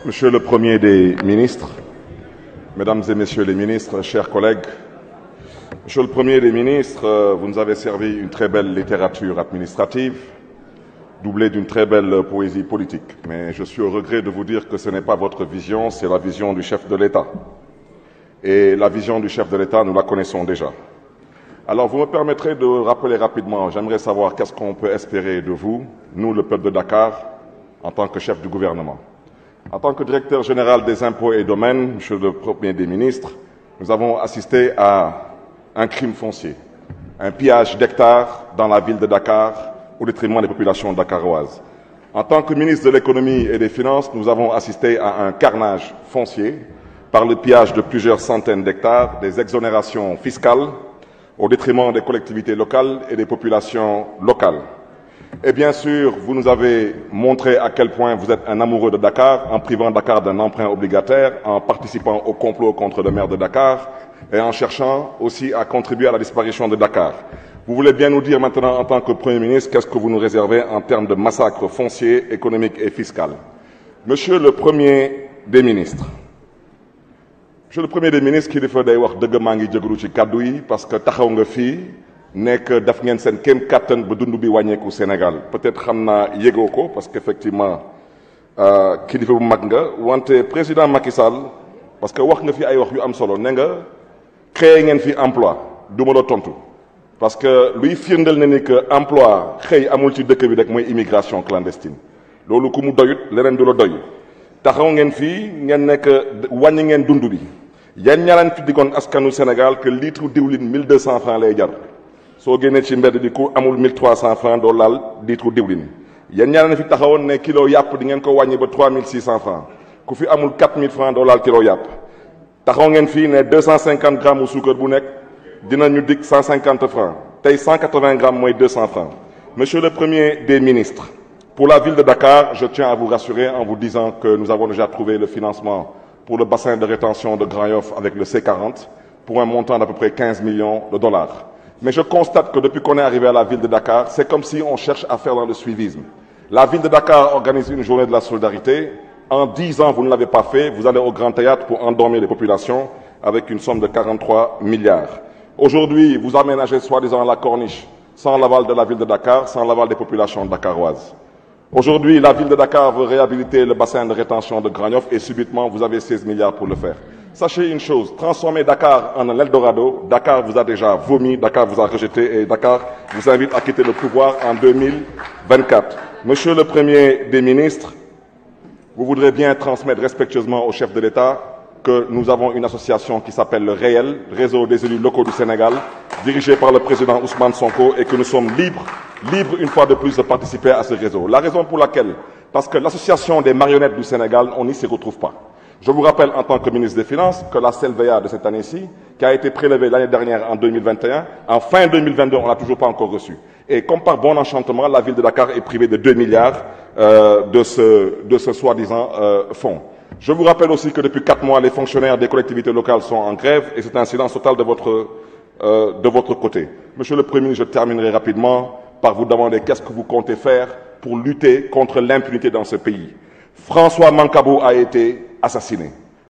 Monsieur le Premier des ministres, Mesdames et Messieurs les ministres, chers collègues, Monsieur le Premier des ministres, vous nous avez servi une très belle littérature administrative, doublée d'une très belle poésie politique. Mais je suis au regret de vous dire que ce n'est pas votre vision, c'est la vision du chef de l'État. Et la vision du chef de l'État, nous la connaissons déjà. Alors, vous me permettrez de rappeler rapidement, j'aimerais savoir qu'est-ce qu'on peut espérer de vous, nous, le peuple de Dakar, en tant que chef du gouvernement. En tant que directeur général des impôts et domaines, Monsieur le Premier des ministres, nous avons assisté à un crime foncier, un pillage d'hectares dans la ville de Dakar au détriment des populations dakaroises. En tant que ministre de l'économie et des finances, nous avons assisté à un carnage foncier par le pillage de plusieurs centaines d'hectares, des exonérations fiscales au détriment des collectivités locales et des populations locales. Et bien sûr, vous nous avez montré à quel point vous êtes un amoureux de Dakar en privant Dakar d'un emprunt obligataire, en participant au complot contre le maire de Dakar et en cherchant aussi à contribuer à la disparition de Dakar. Vous voulez bien nous dire maintenant, en tant que Premier ministre, qu'est-ce que vous nous réservez en termes de massacre foncier, économique et fiscal. Monsieur le Premier des ministres, Monsieur le Premier des ministres, kilifa day wax dëgg maa ngi jégalu ci kàddu yi parce que taxaw nga fii nekk daf ngeen seen kéem kattan ba dund bi wàññeeku Sénégal peut-être xam naa yégoo ko parce qu'effectivement kilifa bu mag nga wante président Macky Sall parce que wax nga fi ay wax yu am solo ne nga créé ngeen fi emploi du ma la tontu parce que luy firndeel na ni que emploi xëy amul ci dëkk bi rek mooy immigration clandestine loolu ku mu doyut leneen du la doy taxaw ngeen fii ngeen nekk wàññi ngeen dund bi yan ñaaraan fi diggoon askanu Sénégal que litre diwlin 1200 francs lay jar soo génnee ci mbedd di ku amul 1300 francs doo laal litre diwlin yan ñaaraan fi taxawoon ne kilo yàpp di ngeen ko wàññi ba 3600 francs ku fi amul 4000 francs doo laal kilo yàpp taxaw ngeen fii ne 250 grammes suukar bu nekk dinañu dig 150 francs tey 180 grammes mooy 200 francs. Monsieur le Premier des ministres, pour la ville de Dakar, je tiens à vous rassurer en vous disant que nous avons déjà trouvé le financement pour le bassin de rétention de Grand Yoff avec le C40 pour un montant d'à peu près 15 millions de dollars. Mais je constate que depuis qu'on est arrivé à la ville de Dakar, c'est comme si on cherche à faire dans le suivisme. La ville de Dakar organise une journée de la solidarité. En 10 ans, vous ne l'avez pas fait. Vous allez au Grand Théâtre pour endormir les populations avec une somme de 43 milliards. Aujourd'hui, vous aménagez soi-disant la corniche sans l'aval de la ville de Dakar, sans l'aval des populations dakaroises. Aujourd'hui, la ville de Dakar veut réhabiliter le bassin de rétention de Grand Yoff et subitement, vous avez 16 milliards pour le faire. Sachez une chose, transformer Dakar en un Eldorado, Dakar vous a déjà vomi, Dakar vous a rejeté et Dakar vous invite à quitter le pouvoir en 2024. Monsieur le Premier des ministres, vous voudrez bien transmettre respectueusement au chef de l'État que nous avons une association qui s'appelle le REEL, Réseau des élus locaux du Sénégal, dirigé par le président Ousmane Sonko et que nous sommes libres une fois de plus de participer à ce réseau. La raison pour laquelle, parce que l'association des marionnettes du Sénégal, on n'y s'y retrouve pas. Je vous rappelle en tant que ministre des Finances que la CELVEA de cette année-ci, qui a été prélevée l'année dernière en 2021, en fin 2022, on l'a toujours pas encore reçue. Et comme par bon enchantement, la ville de Dakar est privée de 2 milliards de ce soi-disant fonds. Je vous rappelle aussi que depuis 4 mois, les fonctionnaires des collectivités locales sont en grève et c'est un silence total de votre côté. Monsieur le Premier ministre, je terminerai rapidement par vous demander qu'est-ce que vous comptez faire pour lutter contre l'impunité dans ce pays. François Mancabou a été assassiné.